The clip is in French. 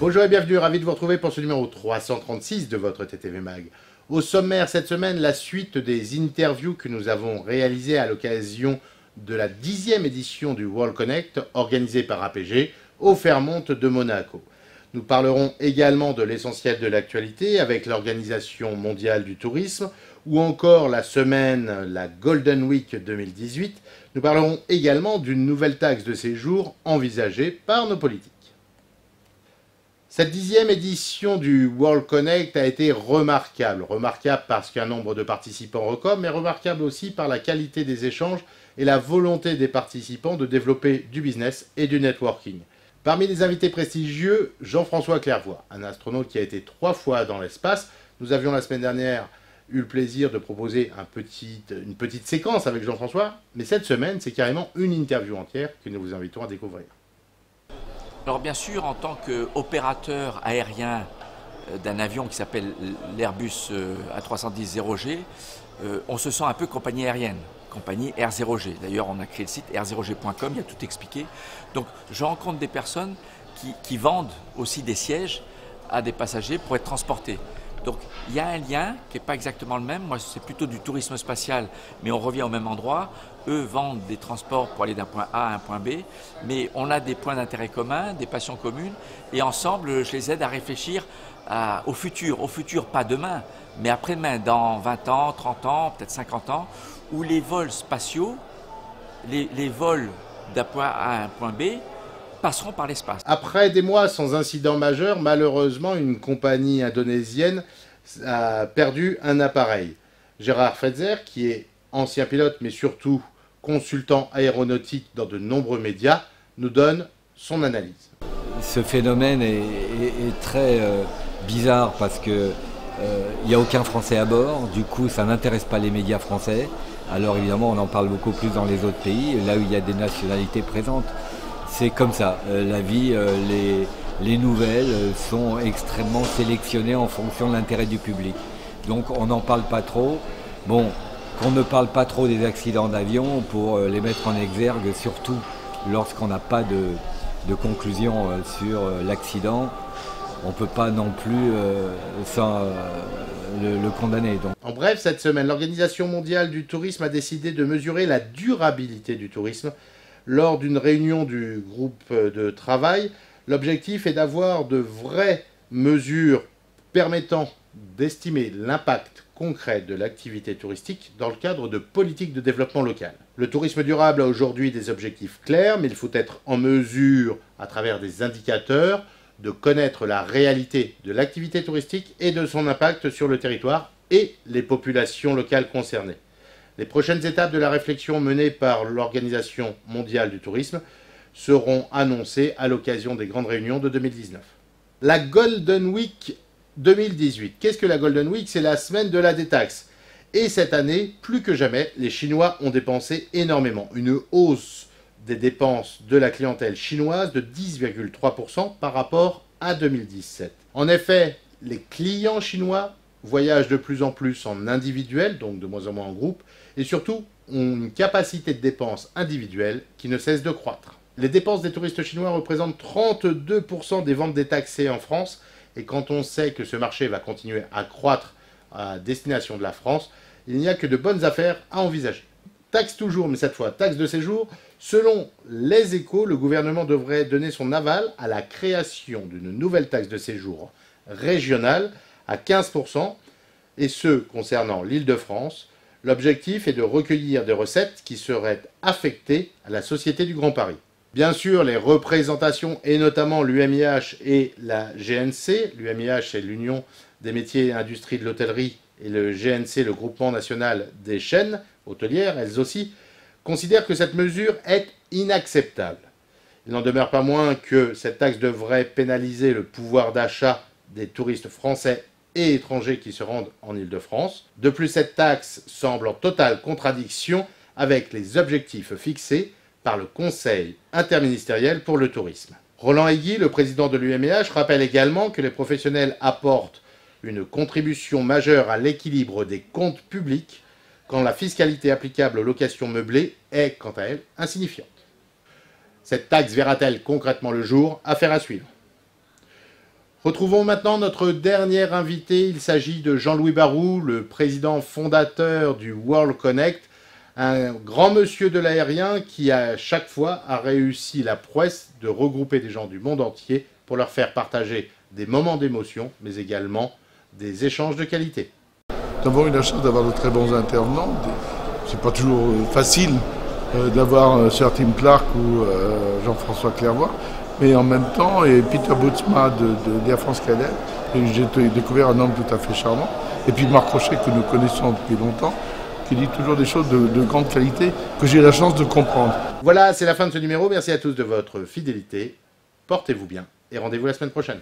Bonjour et bienvenue, ravi de vous retrouver pour ce numéro 336 de votre TTV Mag. Au sommaire cette semaine, la suite des interviews que nous avons réalisées à l'occasion de la 10e édition du World Connect organisée par APG au Fairmont de Monaco. Nous parlerons également de l'essentiel de l'actualité avec l'Organisation mondiale du tourisme ou encore la semaine, la Golden Week 2018. Nous parlerons également d'une nouvelle taxe de séjour envisagée par nos politiques. Cette 10e édition du World Connect a été remarquable. Remarquable parce qu'un nombre de participants record, mais remarquable aussi par la qualité des échanges et la volonté des participants de développer du business et du networking. Parmi les invités prestigieux, Jean-François Clairvoy, un astronaute qui a été 3 fois dans l'espace. Nous avions la semaine dernière eu le plaisir de proposer une petite séquence avec Jean-François, mais cette semaine, c'est carrément une interview entière que nous vous invitons à découvrir. Alors bien sûr, en tant qu'opérateur aérien d'un avion qui s'appelle l'Airbus A310-0G, on se sent un peu compagnie aérienne, compagnie R0G. D'ailleurs, on a créé le site r0g.com, il y a tout expliqué. Donc je rencontre des personnes qui vendent aussi des sièges à des passagers pour être transportés. Donc il y a un lien qui n'est pas exactement le même. Moi, c'est plutôt du tourisme spatial, mais on revient au même endroit. Eux vendent des transports pour aller d'un point A à un point B, mais on a des points d'intérêt communs, des passions communes, et ensemble, je les aide à réfléchir au futur pas demain, mais après-demain, dans 20 ans, 30 ans, peut-être 50 ans, où les vols spatiaux, les vols d'un point A à un point B, passeront par l'espace. Après des mois sans incident majeur, malheureusement, une compagnie indonésienne a perdu un appareil. Gérard Fetzer, qui est ancien pilote, mais surtout consultant aéronautique dans de nombreux médias, nous donne son analyse. Ce phénomène est très bizarre parce que il n'y a aucun Français à bord, du coup ça n'intéresse pas les médias français. Alors évidemment on en parle beaucoup plus dans les autres pays, là où il y a des nationalités présentes. C'est comme ça, la vie, les nouvelles sont extrêmement sélectionnées en fonction de l'intérêt du public. Donc on n'en parle pas trop. Bon, qu'on ne parle pas trop des accidents d'avion pour les mettre en exergue, surtout lorsqu'on n'a pas de conclusion sur l'accident. On ne peut pas non plus le condamner. Donc. En bref, cette semaine, l'Organisation mondiale du tourisme a décidé de mesurer la durabilité du tourisme lors d'une réunion du groupe de travail. L'objectif est d'avoir de vraies mesures permettant d'estimer l'impact concret de l'activité touristique dans le cadre de politiques de développement local. Le tourisme durable a aujourd'hui des objectifs clairs, mais il faut être en mesure, à travers des indicateurs, de connaître la réalité de l'activité touristique et de son impact sur le territoire et les populations locales concernées. Les prochaines étapes de la réflexion menée par l'Organisation mondiale du tourisme seront annoncées à l'occasion des grandes réunions de 2019. La Golden Week 2018. Qu'est-ce que la Golden Week? C'est la semaine de la détaxe. Et cette année, plus que jamais, les Chinois ont dépensé énormément. Une hausse des dépenses de la clientèle chinoise de 10,3% par rapport à 2017. En effet, les clients chinois voyagent de plus en plus en individuel, donc de moins en moins en groupe, et surtout ont une capacité de dépense individuelle qui ne cesse de croître. Les dépenses des touristes chinois représentent 32% des ventes détaxées en France, et quand on sait que ce marché va continuer à croître à destination de la France, il n'y a que de bonnes affaires à envisager. Taxe toujours, mais cette fois taxe de séjour. Selon Les Échos, le gouvernement devrait donner son aval à la création d'une nouvelle taxe de séjour régionale à 15%, et ce concernant l'Île-de-France. L'objectif est de recueillir des recettes qui seraient affectées à la Société du Grand Paris. Bien sûr, les représentations, et notamment l'UMIH et la GNC, l'UMIH c'est l'Union des métiers et industries de l'hôtellerie, et le GNC, le Groupement national des chaînes hôtelières, elles aussi, considèrent que cette mesure est inacceptable. Il n'en demeure pas moins que cette taxe devrait pénaliser le pouvoir d'achat des touristes français et étrangers qui se rendent en Île-de-France. De plus, cette taxe semble en totale contradiction avec les objectifs fixés par le Conseil interministériel pour le tourisme. Roland Aiguy, le président de l'UMIH, rappelle également que les professionnels apportent une contribution majeure à l'équilibre des comptes publics quand la fiscalité applicable aux locations meublées est, quant à elle, insignifiante. Cette taxe verra-t-elle concrètement le jour? Affaire à suivre. Retrouvons maintenant notre dernier invité. Il s'agit de Jean-Louis Barrou, le président fondateur du World Connect, un grand monsieur de l'aérien qui, à chaque fois, a réussi la prouesse de regrouper des gens du monde entier pour leur faire partager des moments d'émotion, mais également des échanges de qualité. Nous avons eu la chance d'avoir de très bons intervenants. C'est pas toujours facile d'avoir Sir Tim Clark ou Jean-François Clairvoy, mais en même temps, et Peter Bootsma d'Air France KLM, et j'ai découvert un homme tout à fait charmant. Et puis Marc Rochet, que nous connaissons depuis longtemps, qui dit toujours des choses de grande qualité que j'ai la chance de comprendre. Voilà, c'est la fin de ce numéro. Merci à tous de votre fidélité. Portez-vous bien et rendez-vous la semaine prochaine.